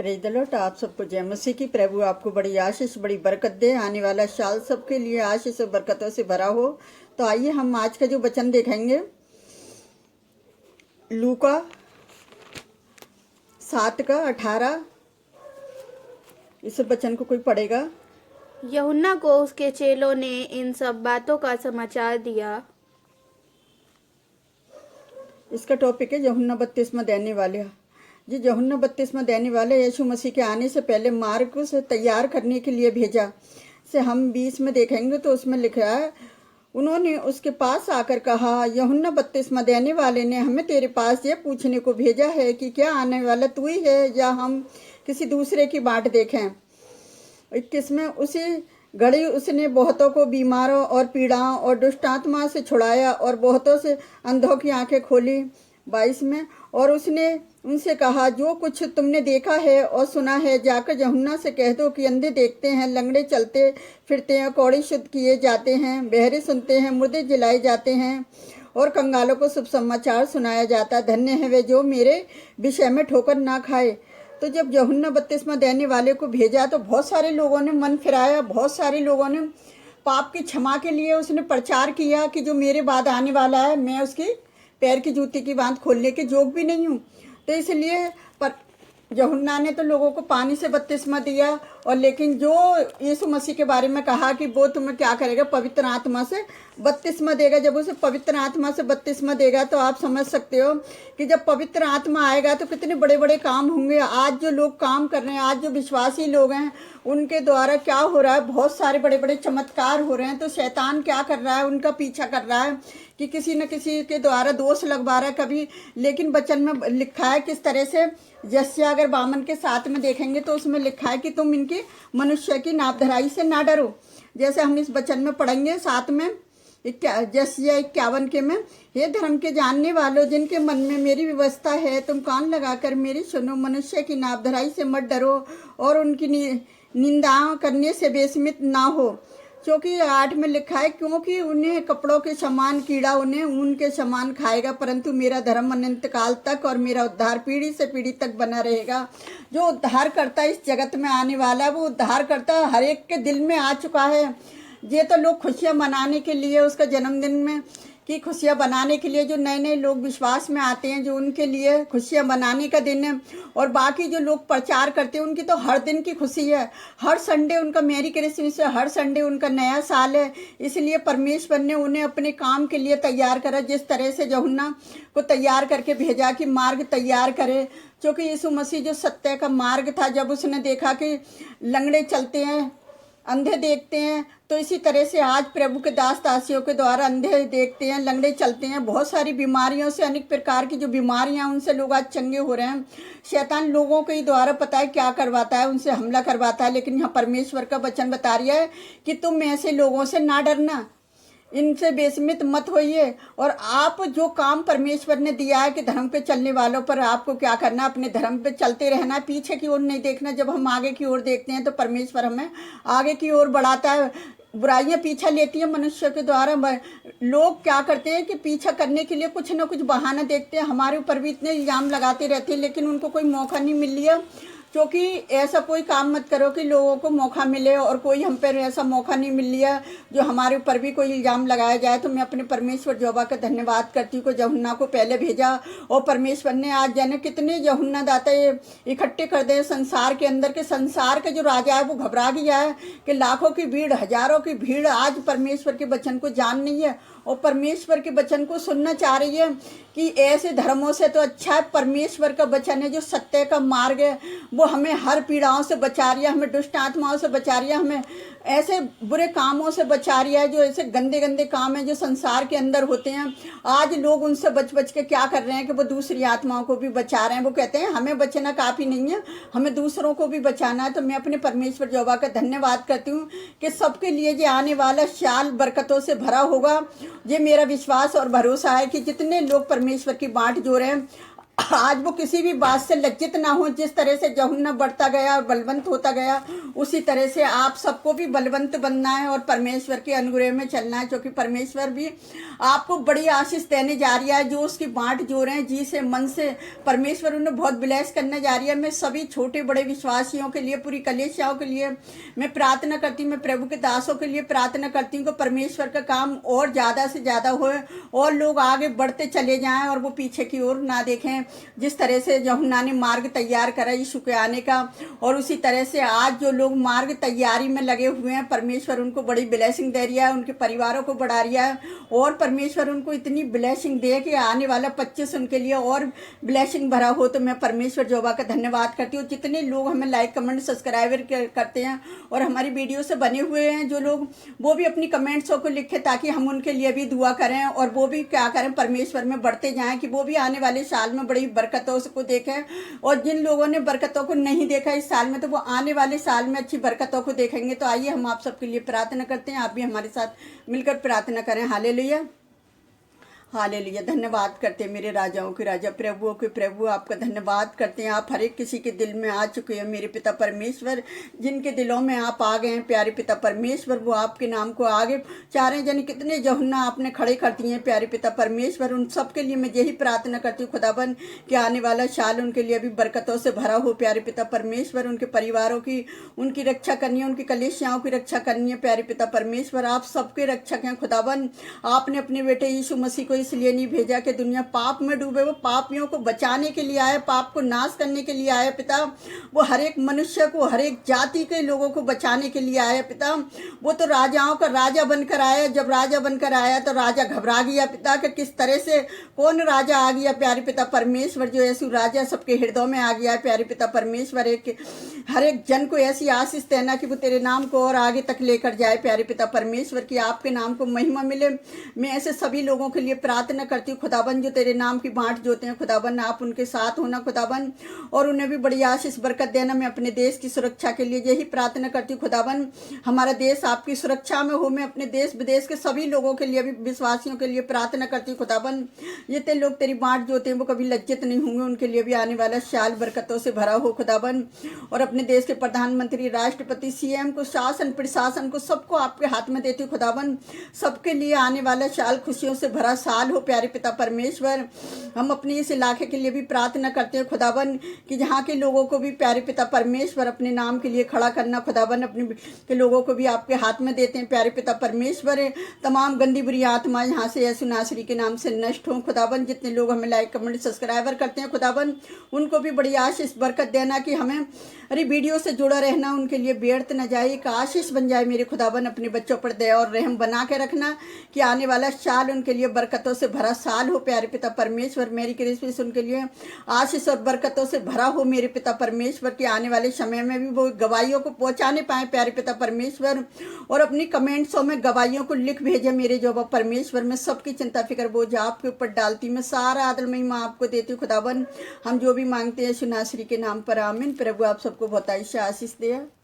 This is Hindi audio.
Praise the Lord. आप सबको जय मसीह की। प्रभु आपको बड़ी आशीष बड़ी बरकत दे। आने वाला साल सबके लिए आशीष और बरकतों से भरा हो। तो आइए हम आज का जो वचन देखेंगे लूका 7:18। इस वचन को कोई पढ़ेगा? यूहन्ना को उसके चेलों ने इन सब बातों का समाचार दिया। इसका टॉपिक है यूहन्ना बपतिस्मा देने वाले। जी, यूहन्ना बपतिस्मा देने वाले यीशु मसीह के आने से पहले मार्ग को से तैयार करने के लिए भेजा से हम 20 में देखेंगे तो उसमें लिखा है, उन्होंने उसके पास आकर कहा, यूहन्ना बपतिस्मा देने वाले ने हमें तेरे पास ये पूछने को भेजा है कि क्या आने वाला तू ही है या हम किसी दूसरे की बाट देखें। 21 में उसी घड़ी उसने बहुतों को बीमारों और पीड़ाओं और दुष्ट आत्मा से छुड़ाया और बहुतों से अंधों की आंखें खोली। 22 में और उसने उनसे कहा, जो कुछ तुमने देखा है और सुना है जाकर यूहन्ना से कह दो कि अंधे देखते हैं, लंगड़े चलते फिरते हैं, कौड़े शुद्ध किए जाते हैं, बहरे सुनते हैं, मुर्दे जिलाए जाते हैं और कंगालों को शुभ समाचार सुनाया जाता है। धन्य है वे जो मेरे विषय में ठोकर ना खाए। तो जब यूहन्ना बपतिस्मा देने वाले को भेजा तो बहुत सारे लोगों ने मन फिराया, बहुत सारे लोगों ने पाप की क्षमा के लिए उसने प्रचार किया कि जो मेरे बाद आने वाला है मैं उसकी पैर की जूती की बांध खोलने के जोग भी नहीं हूँ। तो इसलिए पर यूहन्ना ने तो लोगों को पानी से बपतिस्मा दिया, और लेकिन जो यीशु मसीह के बारे में कहा कि वो तुम्हें क्या करेगा, पवित्र आत्मा से बपतिस्मा देगा। जब उसे पवित्र आत्मा से बपतिस्मा देगा तो आप समझ सकते हो कि जब पवित्र आत्मा आएगा तो कितने बड़े बड़े काम होंगे। आज जो लोग काम कर रहे हैं, आज जो विश्वासी लोग हैं, उनके द्वारा क्या हो रहा है, बहुत सारे बड़े बड़े चमत्कार हो रहे हैं। तो शैतान क्या कर रहा है, उनका पीछा कर रहा है कि किसी न किसी के द्वारा दोष लगवा रहा है कभी। लेकिन वचन में लिखा है किस तरह से, यशायाह अगर 52 के 7 में देखेंगे तो उसमें लिखा है कि तुम इनकी मनुष्य की नापधराई से ना डरो। जैसे हम इस वचन में पढ़ेंगे 7 में, यशायाह 51 के में, हे धर्म के जानने वालों, जिनके मन में मेरी व्यवस्था है, तुम कान लगाकर मेरी सुनो। मनुष्य की नापधराई से मत डरो और उनकी निंदा करने से बेस्मित ना हो, क्योंकि 8 में लिखा है, क्योंकि उन्हें कपड़ों के समान कीड़ा उन्हें ऊन के समान खाएगा, परंतु मेरा धर्म अनंत काल तक और मेरा उद्धार पीढ़ी से पीढ़ी तक बना रहेगा। जो उद्धार करता इस जगत में आने वाला है, वो उद्धार करता हर एक के दिल में आ चुका है। ये तो लोग खुशियाँ मनाने के लिए, उसका जन्मदिन में की खुशियाँ बनाने के लिए जो नए नए लोग विश्वास में आते हैं, जो उनके लिए खुशियाँ मनाने का दिन है। और बाकी जो लोग प्रचार करते हैं उनकी तो हर दिन की खुशी है, हर संडे उनका मैरी क्रिसमस है, हर संडे उनका नया साल है। इसलिए परमेश्वर ने उन्हें अपने काम के लिए तैयार करा, जिस तरह से यूहन्ना को तैयार करके भेजा कि मार्ग तैयार करे। क्योंकि यीशु मसीह जो सत्य का मार्ग था, जब उसने देखा कि लंगड़े चलते हैं, अंधे देखते हैं, तो इसी तरह से आज प्रभु के दास दासियों के द्वारा अंधे देखते हैं, लंगड़े चलते हैं। बहुत सारी बीमारियों से, अनेक प्रकार की जो बीमारियां, उनसे लोग आज चंगे हो रहे हैं। शैतान लोगों के द्वारा पता है क्या करवाता है, उनसे हमला करवाता है। लेकिन यहाँ परमेश्वर का वचन बता रहा है कि तुम ऐसे लोगों से ना डरना, इनसे बेस्मित मत होइए। और आप जो काम परमेश्वर ने दिया है कि धर्म पे चलने वालों पर आपको क्या करना, अपने धर्म पे चलते रहना, पीछे की ओर नहीं देखना। जब हम आगे की ओर देखते हैं तो परमेश्वर हमें आगे की ओर बढ़ाता है। बुराइयां पीछा लेती हैं मनुष्य के द्वारा। लोग क्या करते हैं कि पीछा करने के लिए कुछ ना कुछ बहाना देखते हैं, हमारे ऊपर भी इतने इल्जाम लगाते रहते हैं, लेकिन उनको कोई मौका नहीं मिल लिया। क्योंकि ऐसा कोई काम मत करो कि लोगों को मौका मिले, और कोई हम पर ऐसा मौका नहीं मिल लिया जो हमारे ऊपर भी कोई इल्ज़ाम लगाया जाए। तो मैं अपने परमेश्वर यहोवा का धन्यवाद करती हूँ कि यूहन्ना को पहले भेजा, और परमेश्वर ने आज जाने कितने यूहन्ना दाता इकट्ठे कर दे संसार के अंदर के। संसार के जो राजा है वो घबरा गया है कि लाखों की भीड़, हजारों की भीड़ आज परमेश्वर के वचन को जान नहीं है और परमेश्वर के वचन को सुनना चाह रही है। कि ऐसे धर्मों से तो अच्छा है परमेश्वर का वचन है, जो सत्य का मार्ग है। वो हमें हर पीड़ाओं से बचा रही है, हमें दुष्ट आत्माओं से बचा रही है, हमें ऐसे बुरे कामों से बचा रही है, जो ऐसे गंदे गंदे काम हैं जो संसार के अंदर होते हैं। आज लोग उनसे बच बच के क्या कर रहे हैं कि वो दूसरी आत्माओं को भी बचा रहे हैं। वो कहते हैं हमें बचना काफ़ी नहीं है, हमें दूसरों को भी बचाना है। तो मैं अपने परमेश्वर यहोवा का धन्यवाद करती हूँ कि सबके लिए ये आने वाला साल बरकतों से भरा होगा। ये मेरा विश्वास और भरोसा है कि जितने लोग परमेश्वर की बाट जो रहे हैं, आज वो किसी भी बात से लज्जित ना हो। जिस तरह से यूहन्ना बढ़ता गया और बलवंत होता गया, उसी तरह से आप सबको भी बलवंत बनना है और परमेश्वर के अनुग्रह में चलना है, क्योंकि परमेश्वर भी आपको बड़ी आशीष देने जा रही है। जो उसकी बांट जो रहे हैं जी से मन से, परमेश्वर उन्हें बहुत ब्लेस करने जा रही है। मैं सभी छोटे बड़े विश्वासियों के लिए, पूरी कलीसियाओं के लिए मैं प्रार्थना करती हूँ, मैं प्रभु के दासों के लिए प्रार्थना करती हूँ कि परमेश्वर का काम और ज़्यादा से ज़्यादा होए और लोग आगे बढ़ते चले जाएं और वो पीछे की ओर ना देखें। जिस तरह से यूहन्ना ने मार्ग तैयार करा यीशु के आने का, और उसी तरह से आज जो लोग मार्ग तैयारी में लगे हुए हैं, परमेश्वर उनको बड़ी ब्लेसिंग दे रही है, उनके परिवारों को बढ़ा रही है, और परमेश्वर उनको इतनी ब्लेसिंग दे कि आने वाला 25 उनके लिए और ब्लेसिंग भरा हो। तो मैं परमेश्वर जोबा का धन्यवाद करती हूँ। जितने लोग हमें लाइक कमेंट सब्सक्राइबर करते हैं और हमारी वीडियो से बने हुए हैं जो लोग, वो भी अपनी कमेंट्सों को लिखें ताकि हम उनके लिए भी दुआ करें और वो भी क्या करें, परमेश्वर में बढ़ते जाएं, कि वो भी आने वाले साल में बड़ी बरकतों को देखें। और जिन लोगों ने बरकतों को नहीं देखा इस साल में, तो वो आने वाले साल में अच्छी बरकतों को देखेंगे। तो आइए हम आप सबके लिए प्रार्थना करते हैं। आप भी हमारे साथ मिलकर प्रार्थना करें। Hallelujah, hallelujah. धन्यवाद करते हैं मेरे राजाओं के राजा, प्रभुओं के प्रभु, आपका धन्यवाद करते हैं। आप हर एक किसी के दिल में आ चुके हैं मेरे पिता परमेश्वर। जिनके दिलों में आप आ गए हैं प्यारे पिता परमेश्वर, वो आपके नाम को आगे चारे जन कितने यूहन्ना आपने खड़े कर दिए हैं प्यारे पिता परमेश्वर। उन सबके लिए मैं यही प्रार्थना करती हूँ खुदाबंद कि आने वाला साल उनके लिए भी बरकतों से भरा हो प्यारे पिता परमेश्वर। उनके परिवारों की, उनकी रक्षा करनी है, उनकी कलीसियाओं की रक्षा करनी है प्यारे पिता परमेश्वर। आप सबके रक्षक हैं खुदाबंद। आपने अपने बेटे यीशु मसीह को इसलिए नहीं भेजा कि दुनिया पाप में डूबे, वो पापियों को बचाने के लिए आए, पाप को नाश करने के लिए आए पिता। वो हर एक मनुष्य को, हर एक जाति के लोगों को बचाने के लिए आया पिता। वो तो राजाओं का राजा बनकर आया। जब राजा बनकर आया तो राजा घबरा गया पिता कि किस तरह से कौन राजा आ गया प्यारे पिता परमेश्वर। जो यीशु राजा सबके हृदयों में आ गया है प्यारे पिता परमेश्वर। हर एक जन को ऐसी आशीष देना कि वो तेरे नाम को और आगे तक लेकर जाए प्यारे पिता परमेश्वर, की आपके नाम को महिमा मिले। मैं ऐसे सभी लोगों के लिए प्रार्थना करती हूँ खुदाबंद जो तेरे नाम की बांट जोते हैं खुदाबंद, आप उनके साथ होना खुदाबंद, और उन्हें भी बड़ी आशीष बरकत देना। मैं अपने देश की सुरक्षा के लिए यही प्रार्थना करती हूँ खुदाबंद, हमारा देश आपकी सुरक्षा में हो। मैं अपने देश विदेश के सभी लोगों के लिए भी, विश्वासियों के लिए प्रार्थना करती हूँ खुदाबंद। ये ते लोग तेरी बांट जोते हैं वो कभी लज्जित नहीं होंगे, उनके लिए भी आने वाला साल बरकतों से भरा हो खुदाबंद। और अपने देश के प्रधानमंत्री, राष्ट्रपति, सीएम को, शासन प्रशासन को, सबको आपके हाथ में देती हूँ खुदाबंद। सबके लिए आने वाला साल खुशियों से भरा साल हो प्यारे पिता परमेश्वर। हम अपने इस इलाके के लिए भी प्रार्थना करते हैं खुदाबंद कि जहाँ के लोगों को भी प्यारे पिता परमेश्वर अपने नाम के लिए खड़ा करना खुदाबंद, अपने के लोगों को भी आपके हाथ में देते हैं प्यारे पिता परमेश्वर। तमाम गंदी बुरी आत्मा यहाँ से यीशु नासरी के नाम से नष्ट हों खुदाबंद। जितने लोग हमें लाइक कमेंट सब्सक्राइबर करते हैं खुदाबंद, उनको भी बड़ी आशीष बरकत देना कि हमें अरे वीडियो से जुड़ा रहना उनके लिए व्यर्थ न जाए, एक आशीष बन जाए मेरे खुदाबंद। अपने बच्चों पर दया और रहम बना के रखना कि आने वाला साल उनके लिए बरकतों से भरा साल हो प्यारे पिता परमेश्वर। मेरी क्रिसमस उनके लिए आशीष और बरकतों से भरा हो मेरे पिता परमेश्वर, के आने वाले समय में भी वो गवाहियों को पहुंचाने पाए प्यारे पिता परमेश्वर। और अपनी कमेंट्सों में गवाहियों को लिख भेजे मेरे जो परमेश्वर। मैं सबकी चिंता फिक्र बोझ आपके ऊपर डालती, मैं सारा आदर महिमा आपको देती हूँ खुदाबंद। हम जो भी मांगते हैं यीशु नासरी के नाम पर, आमीन। प्रभु आप सबको बहुत आशीष दे।